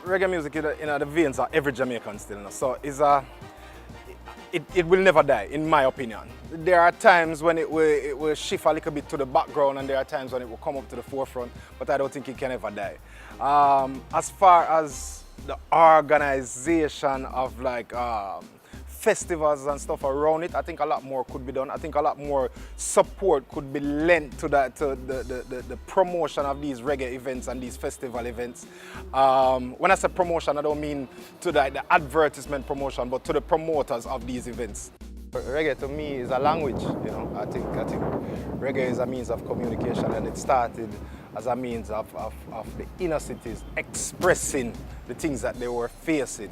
Reggae music in the veins of every Jamaican still, you know? So it will never die, in my opinion. There are times when it will shift a little bit to the background, and there are times when it will come up to the forefront, but I don't think it can ever die. As far as the organization of like festivals and stuff around it, I think a lot more could be done. I think a lot more support could be lent to that, to the promotion of these reggae events and these festival events. When I say promotion, I don't mean to the advertisement promotion, but to the promoters of these events. Reggae to me is a language, you know. I think reggae is a means of communication, and it started as a means of the inner cities expressing the things that they were facing.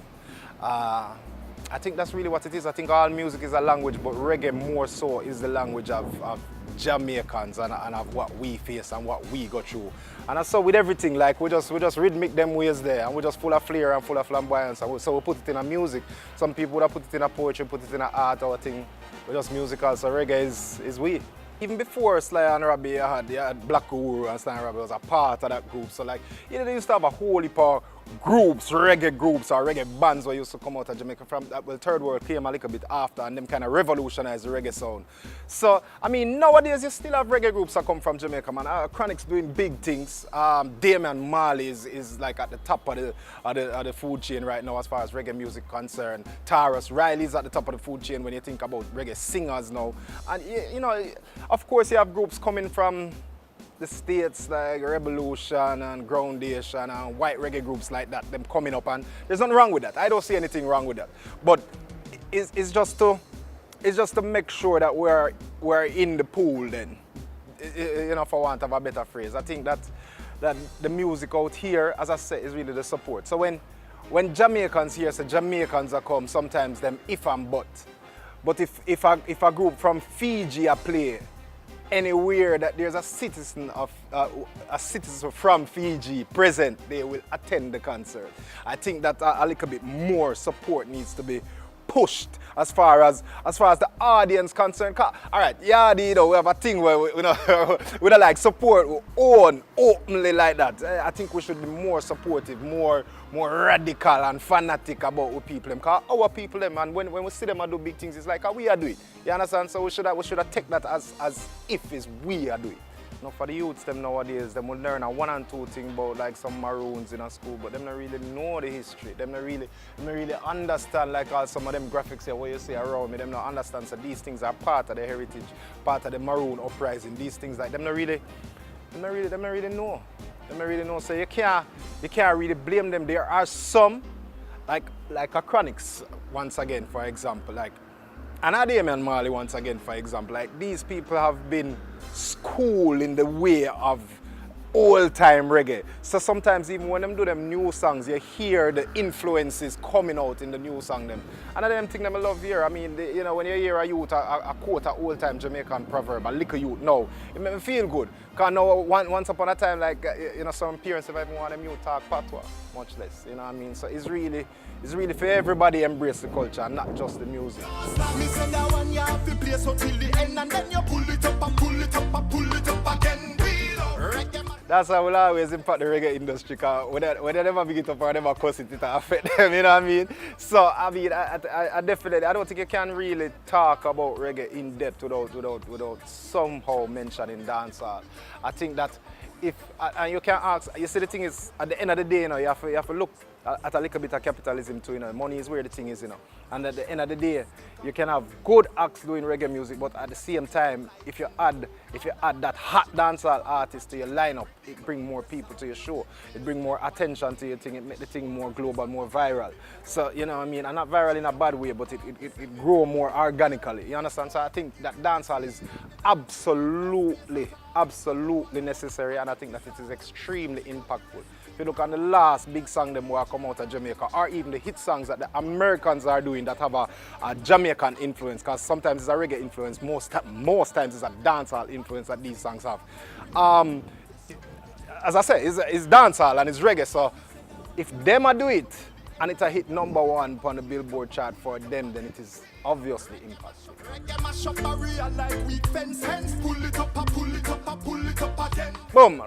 I think that's really what it is. I think all music is a language, but reggae more so is the language of Jamaicans and of what we face and what we go through. And so with everything, like we just rhythmic them ways there, and we're just full of flair and full of flamboyance. And so we put it in a music. Some people would have put it in a poetry, put it in a art or a thing. We're just musical, so reggae is we. Even before Sly and Robbie, you had Black Uhuru, and Sly and Robbie was a part of that group. So like, you know, they used to have a whole heap of groups, reggae groups or reggae bands that used to come out of Jamaica from that. Well, Third World came a little bit after, and them kind of revolutionized the reggae sound. So, I mean, nowadays you still have reggae groups that come from Jamaica, man. Chronic's doing big things. Damian Marley is like at the top of the food chain right now as far as reggae music concerned. Tarrus Riley's at the top of the food chain when you think about reggae singers now. And you know, of course you have groups coming from the States like Revolution and Groundation and white reggae groups like that, them coming up, and there's nothing wrong with that. I don't see anything wrong with that. But it's just to make sure that we're in the pool then, you know, for want of a better phrase. I think that the music out here, as I said, is really the support. So when Jamaicans here say Jamaicans are come, sometimes them if and but. But if a group from Fiji are play anywhere that there's a citizen from Fiji present, they will attend the concert. I think that a little bit more support needs to be pushed as far as the audience concerned. All right, yeah, you know, we have a thing where we don't like support we own openly like that. I think we should be more supportive, more radical and fanatic about what people them. Because our people them, and when we see them do big things, it's like how we are doing. You understand? So we should have take that as if it's we are doing. Now for the youths them nowadays, them will learn a one and two thing about like some maroons in a school, but them not really know the history. Them not really understand like all some of them graphics here what you see around me. Them not understand so these things are part of the heritage, part of the maroon uprising. These things like them not really know. Them not really know. So you can't really blame them. There are some like a Chronics once again, for example, like and Damian Marley once again, for example, like these people have been schooled in the way of old-time reggae. So sometimes even when them do them new songs, you hear the influences coming out in the new song them. And them thing them I love here. I mean, you know, when you hear a youth a quote an old-time Jamaican proverb, a little youth now, it make me feel good. Because now, once upon a time, like, you know, some parents if I even want them youth talk patois, much less, you know what I mean? So it's really for everybody embrace the culture, not just the music. That's how we'll always impact the reggae industry, because when they never big it up or never cuss it, it affect them, you know what I mean? So, I mean, I definitely, I don't think you can really talk about reggae in depth without somehow mentioning dancehall. I think that and you can ask, you see the thing is, at the end of the day, you know, you have to look at a little bit of capitalism too, you know. Money is where the thing is, you know. And at the end of the day, you can have good acts doing reggae music, but at the same time, if you add that hot dancehall artist to your lineup, it brings more people to your show. It brings more attention to your thing. It makes the thing more global, more viral. So, you know what I mean? And not viral in a bad way, but it grows more organically. You understand? So I think that dancehall is absolutely necessary, and I think that it is extremely impactful. If you look at the last big song them who come out of Jamaica, or even the hit songs that the Americans are doing that have a Jamaican influence, because sometimes it's a reggae influence, most times it's a dancehall influence that these songs have. As I said, it's dancehall and it's reggae, so if them do it, and it's a hit #1 on the Billboard chart for them, then it is obviously impactful. Boom!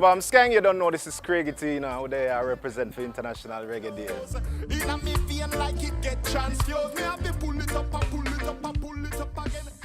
Bam Skang, you don't know this is Craigy T now, who they are represent for International Reggae Days. In a me vein like it get transfused. Me have to pull it up and pull it up and pull it up again.